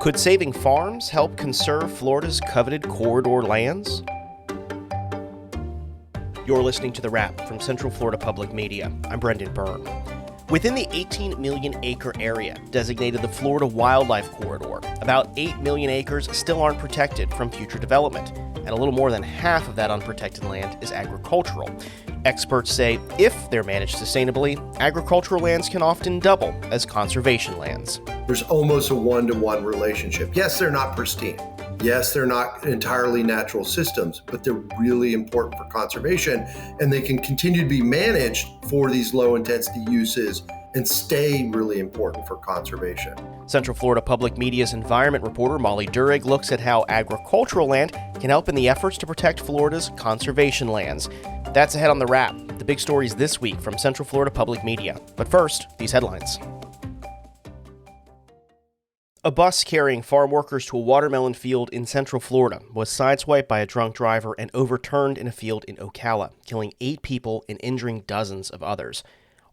Could saving farms help conserve Florida's coveted corridor lands? You're listening to The Wrap from Central Florida Public Media. I'm Brendan Byrne. Within the 18 million acre area designated the Florida Wildlife Corridor, about 8 million acres still aren't protected from future development, and a little more than half of that unprotected land is agricultural. Experts say if they're managed sustainably, agricultural lands can often double as conservation lands. There's almost a one-to-one relationship. Yes, they're not pristine. Yes, they're not entirely natural systems, but they're really important for conservation, and they can continue to be managed for these low-intensity uses and stay really important for conservation. Central Florida Public Media's environment reporter Molly Durig looks at how agricultural land can help in the efforts to protect Florida's conservation lands. That's ahead on The Wrap, the big stories this week from Central Florida Public Media. But first, these headlines. A bus carrying farm workers to a watermelon field in Central Florida was sideswiped by a drunk driver and overturned in a field in Ocala, killing 8 people and injuring dozens of others.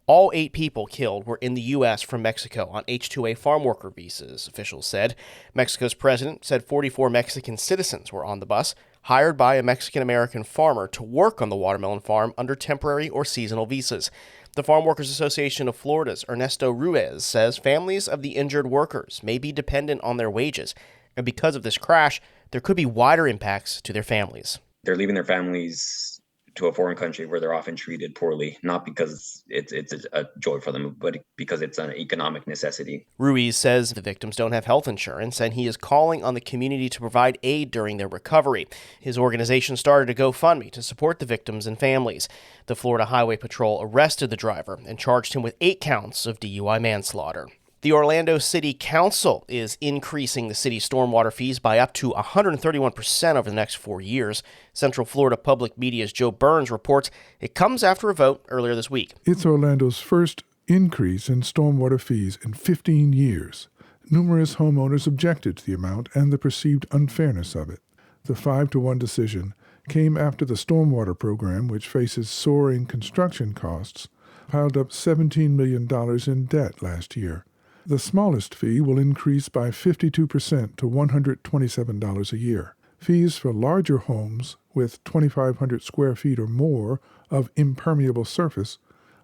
All 8 people killed were in the U.S. from Mexico on H-2A farm worker visas, officials said. Mexico's president said 44 Mexican citizens were on the bus, hired by a Mexican-American farmer to work on the watermelon farm under temporary or seasonal visas. The Farm Workers Association of Florida's Ernesto Ruiz says families of the injured workers may be dependent on their wages, and because of this crash, there could be wider impacts to their families. They're leaving their families to a foreign country where they're often treated poorly, not because it's a joy for them, but because it's an economic necessity. Ruiz says the victims don't have health insurance, and he is calling on the community to provide aid during their recovery. His organization started a GoFundMe to support the victims and families. The Florida Highway Patrol arrested the driver and charged him with 8 counts of DUI manslaughter. The Orlando City Council is increasing the city's stormwater fees by up to 131% over the next 4 years. Central Florida Public Media's Joe Burns reports it comes after a vote earlier this week. It's Orlando's first increase in stormwater fees in 15 years. Numerous homeowners objected to the amount and the perceived unfairness of it. The 5-to-1 decision came after the stormwater program, which faces soaring construction costs, piled up $17 million in debt last year. The smallest fee will increase by 52% to $127 a year. Fees for larger homes with 2,500 square feet or more of impermeable surface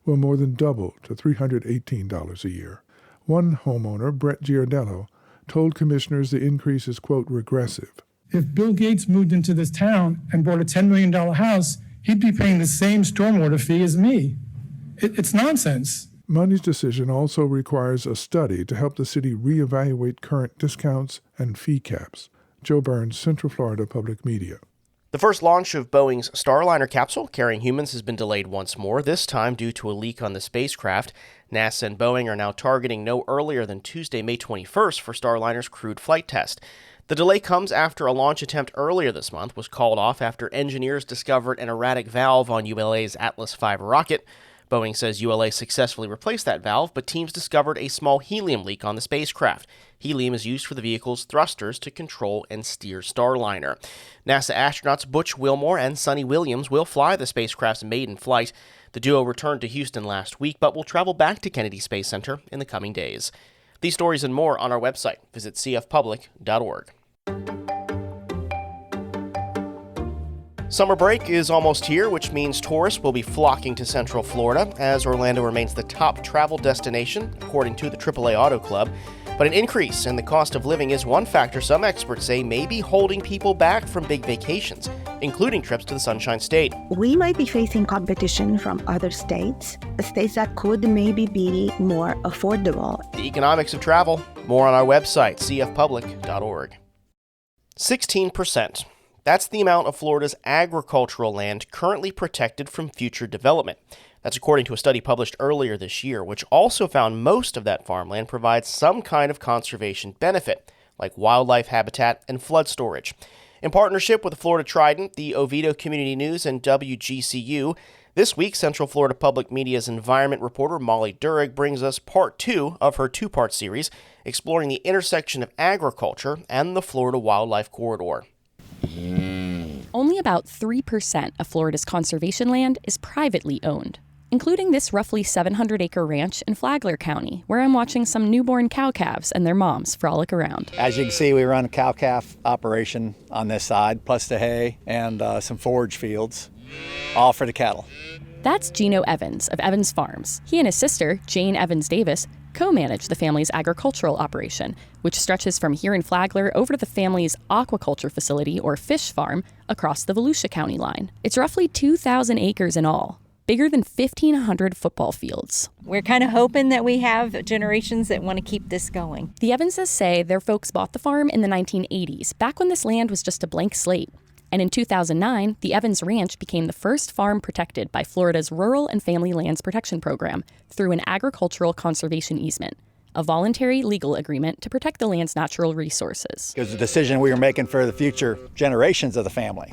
will more than double to $318 a year. One homeowner, Brett Giardello, told commissioners the increase is, quote, regressive. If Bill Gates moved into this town and bought a $10 million house, he'd be paying the same stormwater fee as me. It's nonsense. Monday's decision also requires a study to help the city reevaluate current discounts and fee caps. Joe Burns, Central Florida Public Media. The first launch of Boeing's Starliner capsule carrying humans has been delayed once more, this time due to a leak on the spacecraft. NASA and Boeing are now targeting no earlier than Tuesday, May 21st for Starliner's crewed flight test. The delay comes after a launch attempt earlier this month was called off after engineers discovered an erratic valve on ULA's Atlas V rocket. Boeing says ULA successfully replaced that valve, but teams discovered a small helium leak on the spacecraft. Helium is used for the vehicle's thrusters to control and steer Starliner. NASA astronauts Butch Wilmore and Sonny Williams will fly the spacecraft's maiden flight. The duo returned to Houston last week, but will travel back to Kennedy Space Center in the coming days. These stories and more on our website. Visit cfpublic.org. Summer break is almost here, which means tourists will be flocking to Central Florida as Orlando remains the top travel destination, according to the AAA Auto Club. But an increase in the cost of living is one factor some experts say may be holding people back from big vacations, including trips to the Sunshine State. We might be facing competition from other states that could maybe be more affordable. The economics of travel, more on our website, cfpublic.org. 16%. That's the amount of Florida's agricultural land currently protected from future development. That's according to a study published earlier this year, which also found most of that farmland provides some kind of conservation benefit, like wildlife habitat and flood storage. In partnership with the Florida Trident, the Oviedo Community News, and WGCU, this week Central Florida Public Media's environment reporter Molly Durig brings us part 2 of her 2-part series, exploring the intersection of agriculture and the Florida Wildlife Corridor. Only about 3% of Florida's conservation land is privately owned. including this roughly 700-acre ranch in Flagler County, where I'm watching some newborn cow-calves and their moms frolic around. As you can see, we run a cow-calf operation on this side, plus the hay and some forage fields, all for the cattle. That's Gino Evans of Evans Farms. He and his sister, Jane Evans Davis, co-manage the family's agricultural operation, which stretches from here in Flagler over to the family's aquaculture facility or fish farm across the Volusia County line. It's roughly 2,000 acres in all, bigger than 1,500 football fields. We're kind of hoping that we have generations that want to keep this going. The Evanses say their folks bought the farm in the 1980s, back when this land was just a blank slate. And in 2009, the Evans Ranch became the first farm protected by Florida's Rural and Family Lands Protection Program through an agricultural conservation easement, a voluntary legal agreement to protect the land's natural resources. It was a decision we were making for the future generations of the family.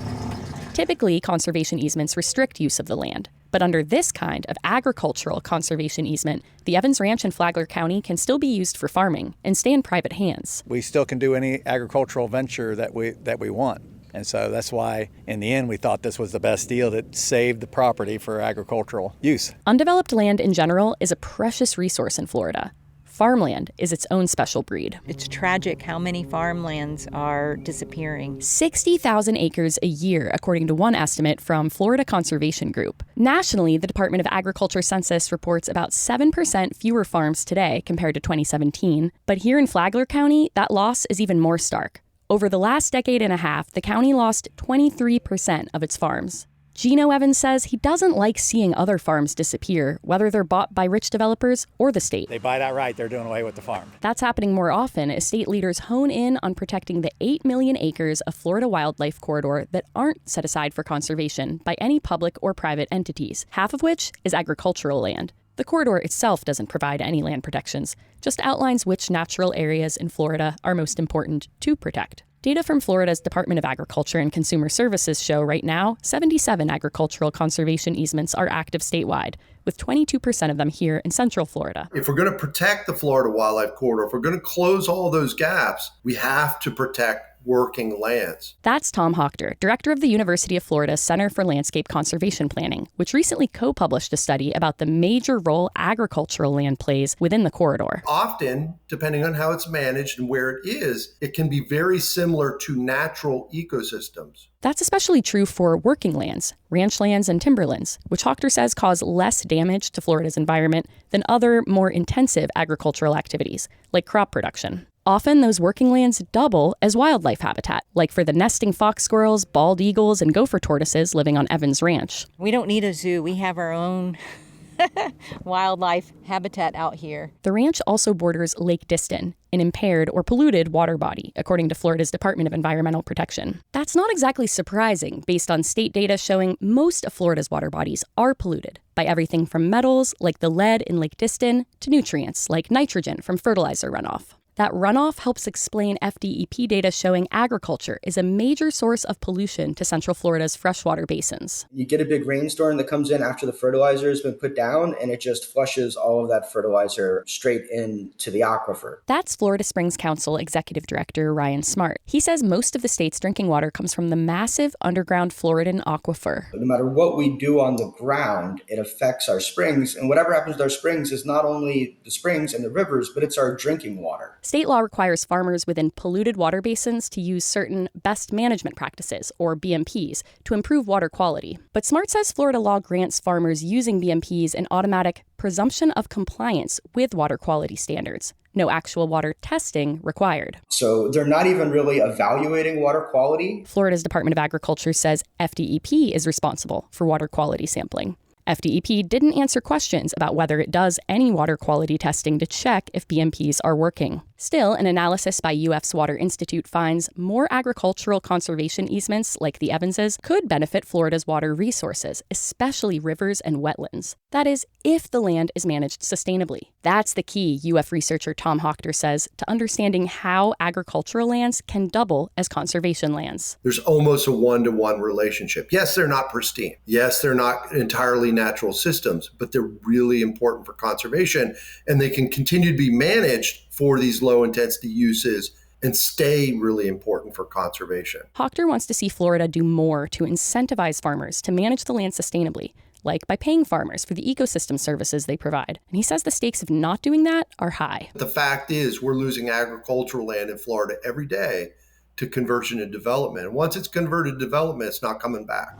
Typically, conservation easements restrict use of the land. But under this kind of agricultural conservation easement, the Evans Ranch in Flagler County can still be used for farming and stay in private hands. We still can do any agricultural venture that we want. And so that's why, in the end, we thought this was the best deal that saved the property for agricultural use. Undeveloped land in general is a precious resource in Florida. Farmland is its own special breed. It's tragic how many farmlands are disappearing. 60,000 acres a year, according to one estimate from Florida Conservation Group. Nationally, the Department of Agriculture census reports about 7% fewer farms today compared to 2017. But here in Flagler County, that loss is even more stark. Over the last decade and a half, the county lost 23% of its farms. Gino Evans says he doesn't like seeing other farms disappear, whether they're bought by rich developers or the state. They buy that right, they're doing away with the farm. That's happening more often as state leaders hone in on protecting the 8 million acres of Florida wildlife corridor that aren't set aside for conservation by any public or private entities, half of which is agricultural land. The corridor itself doesn't provide any land protections, just outlines which natural areas in Florida are most important to protect. Data from Florida's Department of Agriculture and Consumer Services show right now 77 agricultural conservation easements are active statewide, with 22% of them here in Central Florida. If we're going to protect the Florida Wildlife Corridor, if we're going to close all those gaps, we have to protect working lands. That's Tom Hochter, director of the University of Florida Center for Landscape Conservation Planning, which recently co-published a study about the major role agricultural land plays within the corridor. Often, depending on how it's managed and where it is, it can be very similar to natural ecosystems. That's especially true for working lands, ranch lands, and timberlands, which Hochter says cause less damage to Florida's environment than other, more intensive agricultural activities, like crop production. Often, those working lands double as wildlife habitat, like for the nesting fox squirrels, bald eagles, and gopher tortoises living on Evans Ranch. We don't need a zoo. We have our own wildlife habitat out here. The ranch also borders Lake Diston, an impaired or polluted water body, according to Florida's Department of Environmental Protection. That's not exactly surprising, based on state data showing most of Florida's water bodies are polluted by everything from metals, like the lead in Lake Diston, to nutrients, like nitrogen from fertilizer runoff. That runoff helps explain FDEP data showing agriculture is a major source of pollution to Central Florida's freshwater basins. You get a big rainstorm that comes in after the fertilizer has been put down, and it just flushes all of that fertilizer straight into the aquifer. That's Florida Springs Council Executive Director Ryan Smart. He says most of the state's drinking water comes from the massive underground Floridan aquifer. No matter what we do on the ground, it affects our springs, and whatever happens to our springs is not only the springs and the rivers, but it's our drinking water. State law requires farmers within polluted water basins to use certain best management practices, or BMPs, to improve water quality. But Smart says Florida law grants farmers using BMPs an automatic presumption of compliance with water quality standards. No actual water testing required. So they're not even really evaluating water quality. Florida's Department of Agriculture says FDEP is responsible for water quality sampling. FDEP didn't answer questions about whether it does any water quality testing to check if BMPs are working. Still, an analysis by UF's Water Institute finds more agricultural conservation easements like the Evanses could benefit Florida's water resources, especially rivers and wetlands. That is, if the land is managed sustainably. That's the key, UF researcher Tom Hochter says, to understanding how agricultural lands can double as conservation lands. There's almost a one-to-one relationship. Yes, they're not pristine. Yes, they're not entirely natural systems, but they're really important for conservation, and they can continue to be managed for these low-intensity uses and stay really important for conservation. Hochter wants to see Florida do more to incentivize farmers to manage the land sustainably, like by paying farmers for the ecosystem services they provide. And he says the stakes of not doing that are high. The fact is we're losing agricultural land in Florida every day to conversion and development. And once it's converted to development, it's not coming back.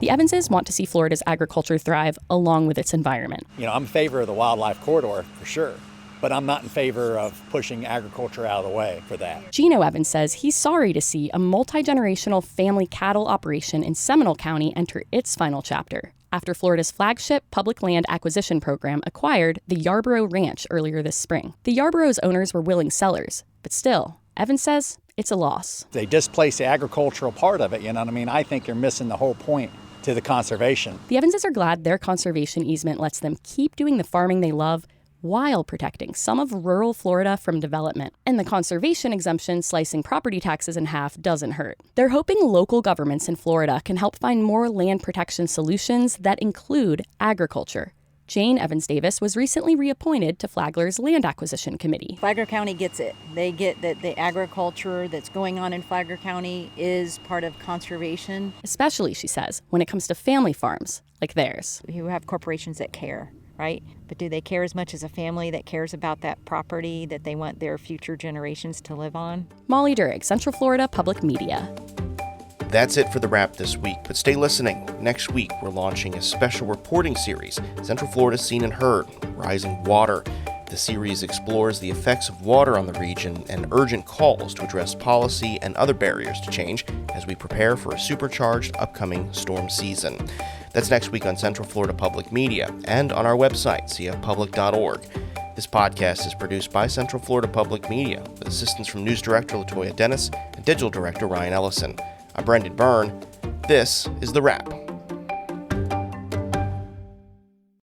The Evanses want to see Florida's agriculture thrive along with its environment. I'm in favor of the wildlife corridor for sure, but I'm not in favor of pushing agriculture out of the way for that. Gino Evans says he's sorry to see a multi-generational family cattle operation in Seminole County enter its final chapter after Florida's flagship public land acquisition program acquired the Yarborough Ranch earlier this spring. The Yarborough's owners were willing sellers, but still, Evans says it's a loss. They displace the agricultural part of it, I think you're missing the whole point to the conservation. The Evanses are glad their conservation easement lets them keep doing the farming they love while protecting some of rural Florida from development. And the conservation exemption slicing property taxes in half doesn't hurt. They're hoping local governments in Florida can help find more land protection solutions that include agriculture. Jane Evans Davis was recently reappointed to Flagler's Land Acquisition Committee. Flagler County gets it. They get that the agriculture that's going on in Flagler County is part of conservation. Especially, she says, when it comes to family farms like theirs. You have corporations that care, right? But do they care as much as a family that cares about that property that they want their future generations to live on? Molly Durig, Central Florida Public Media. That's it for The Wrap this week, but stay listening. Next week, we're launching a special reporting series, Central Florida Seen and Heard, Rising Water. The series explores the effects of water on the region and urgent calls to address policy and other barriers to change as we prepare for a supercharged upcoming storm season. That's next week on Central Florida Public Media and on our website, cfpublic.org. This podcast is produced by Central Florida Public Media with assistance from News Director Latoya Dennis and Digital Director Ryan Ellison. I'm Brendan Byrne. This is The Wrap.